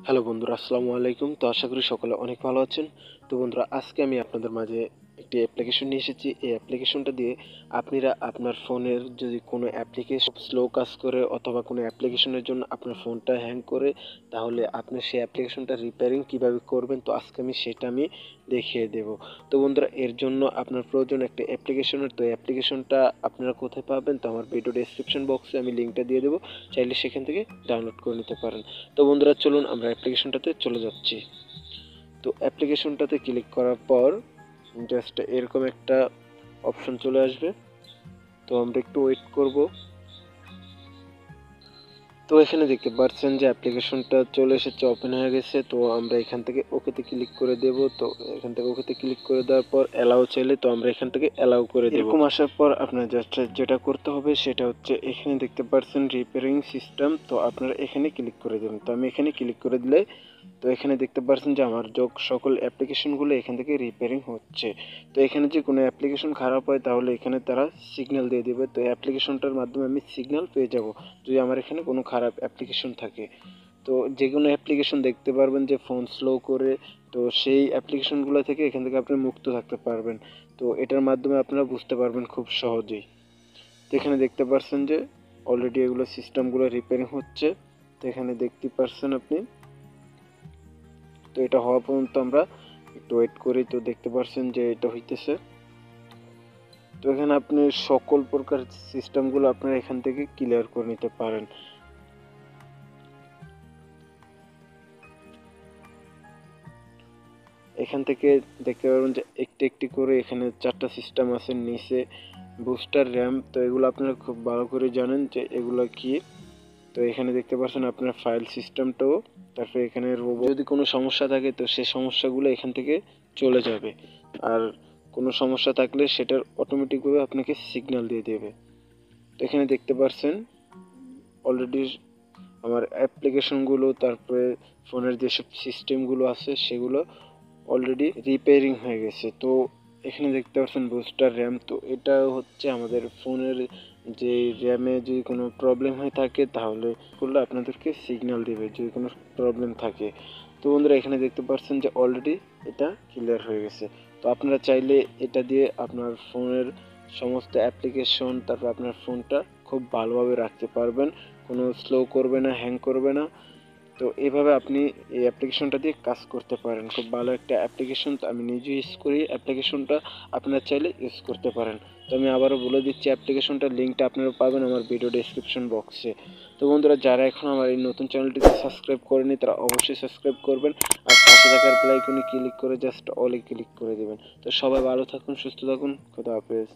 Hello বন্ধুরা, আসসালামু আলাইকুম। তো আশা করি সকলে অনেক ভালো আছেন। তো বন্ধুরা, আজকে আমি আপনাদের মাঝে একটি অ্যাপ্লিকেশন নিয়ে এসেছি। এই অ্যাপ্লিকেশনটা দিয়ে আপনারা আপনার ফোনের যদি কোনো অ্যাপ্লিকেশন স্লো কাজ করে অথবা কোনো অ্যাপ্লিকেশনের জন্য আপনার ফোনটা হ্যাং করে, তাহলে আপনি সেই অ্যাপ্লিকেশনটা রিপেয়ারিং কীভাবে করবেন, তো আজকে আমি দেখিয়ে দেব। তো বন্ধুরা, এর জন্য আপনার প্রয়োজন একটা অ্যাপ্লিকেশনের। তো অ্যাপ্লিকেশনটা আপনারা কোথায় পাবেন, তো আমার ভিডিও ডেসক্রিপশন বক্সে আমি লিঙ্কটা দিয়ে দেবো, চাইলে সেখান থেকে ডাউনলোড করে নিতে পারেন। তো বন্ধুরা, চলুন আমরা অ্যাপ্লিকেশনটাতে চলে যাচ্ছি। তো অ্যাপ্লিকেশনটাতে ক্লিক করার পর জাস্ট এরকম একটা অপশন চলে আসবে। তো আমরা একটু ওয়েট করব। তো এখানে দেখতে পাচ্ছেন যে অ্যাপ্লিকেশনটা চলে এসেছে, ওপেন হয়ে গেছে। তো আমরা এখান থেকে ওকেতে ক্লিক করে দেব। তো এখান থেকে ওকেতে ক্লিক করে দেওয়ার পর অ্যালাউ চাইলে তো আমরা এখান থেকে অ্যালাউ করে দেব। এরকম আসার পর আপনার জাস্ট যেটা করতে হবে সেটা হচ্ছে, এখানে দেখতে পাচ্ছেন রিপেয়ারিং সিস্টেম, তো আপনারা এখানে ক্লিক করে দেবেন। তো আমি এখানে ক্লিক করে দিলে তো এখানে দেখতে পাচ্ছেন যে আমার সকল অ্যাপ্লিকেশনগুলো এখান থেকে রিপেয়ারিং হচ্ছে। তো এখানে যে কোনো অ্যাপ্লিকেশন খারাপ হয় তাহলে এখানে তারা সিগন্যাল দিয়ে দেবে। তো অ্যাপ্লিকেশনটার মাধ্যমে আমি সিগন্যাল পেয়ে যাব যদি আমার এখানে কোনো খারাপ অ্যাপ্লিকেশন থাকে। তো যে কোনো অ্যাপ্লিকেশন দেখতে পারবেন যে ফোন স্লো করে, তো সেই অ্যাপ্লিকেশনগুলো থেকে এখান থেকে আপনি মুক্ত থাকতে পারবেন। তো এটার মাধ্যমে আপনারা বুঝতে পারবেন খুব সহজেই। তো এখানে দেখতে পাচ্ছেন যে অলরেডি এগুলো সিস্টেমগুলো রিপেয়ারিং হচ্ছে। তো এখানে দেখতে পাচ্ছেন আপনি। তো এটা হওয়া পর্যন্ত আমরা একটু ওয়েট করি। তো দেখতে পাচ্ছেন যে এটা হইতেছে। তো এখানে আপনি সকল প্রকার সিস্টেমগুলো আপনারা এখান থেকে ক্লিয়ার করে নিতে পারেন। এখান থেকে দেখতে পারবেন যে একটি একটি করে এখানে 4টা সিস্টেম আছে নিচে, বুস্টার, র্যাম। তো এগুলো আপনারা খুব ভালো করে জানেন যে এগুলো কি। তো এখানে দেখতে পাচ্ছেন আপনার ফাইল সিস্টেমটাও। তারপরে এখানে রোবট, যদি কোনো সমস্যা থাকে তো সেই সমস্যাগুলো এখান থেকে চলে যাবে। আর কোনো সমস্যা থাকলে সেটার অটোমেটিকভাবে আপনাকে সিগন্যাল দিয়ে দেবে। তো এখানে দেখতে পাচ্ছেন অলরেডি আমার অ্যাপ্লিকেশনগুলো, তারপরে ফোনের যেসব সিস্টেমগুলো আছে সেগুলো অলরেডি রিপেয়ারিং হয়ে গেছে। তো এখানে দেখতে পাচ্ছেন বুস্টার র্যাম। তো এটা হচ্ছে আমাদের ফোনের যে র্যামে যদি কোনো প্রবলেম হয়ে থাকে তাহলে করলে আপনাদেরকে সিগন্যাল দেবে যদি কোনো প্রবলেম থাকে। তো বন্ধুরা, এখানে দেখতে পাচ্ছেন যে অলরেডি এটা ক্লিয়ার হয়ে গেছে। তো আপনারা চাইলে এটা দিয়ে আপনার ফোনের সমস্ত অ্যাপ্লিকেশন, তারপর আপনার ফোনটা খুব ভালোভাবে রাখতে পারবেন, কোনো স্লো করবে না, হ্যাং করবে না। তো এভাবে আপনি এই অ্যাপ্লিকেশনটা দিয়ে কাজ করতে পারেন। খুব ভালো একটা অ্যাপ্লিকেশন, তো আমি নিজে ইউজ করি অ্যাপ্লিকেশনটা, আপনারা চাইলে ইউজ করতে পারেন। তো আমি আবারও বলে দিচ্ছি অ্যাপ্লিকেশনটার লিঙ্কটা আপনারা পাবেন আমার ভিডিও ডেসক্রিপশন বক্সে। তো বন্ধুরা, যারা এখন আমার এই নতুন চ্যানেলটিকে সাবস্ক্রাইব করেনি তারা অবশ্যই সাবস্ক্রাইব করবেন, আর পাশে থাকার বেল আইকনে ক্লিক করে জাস্ট অলে ক্লিক করে দেবেন। তো সবাই ভালো থাকুন, সুস্থ থাকুন, খোদা হাফেজ।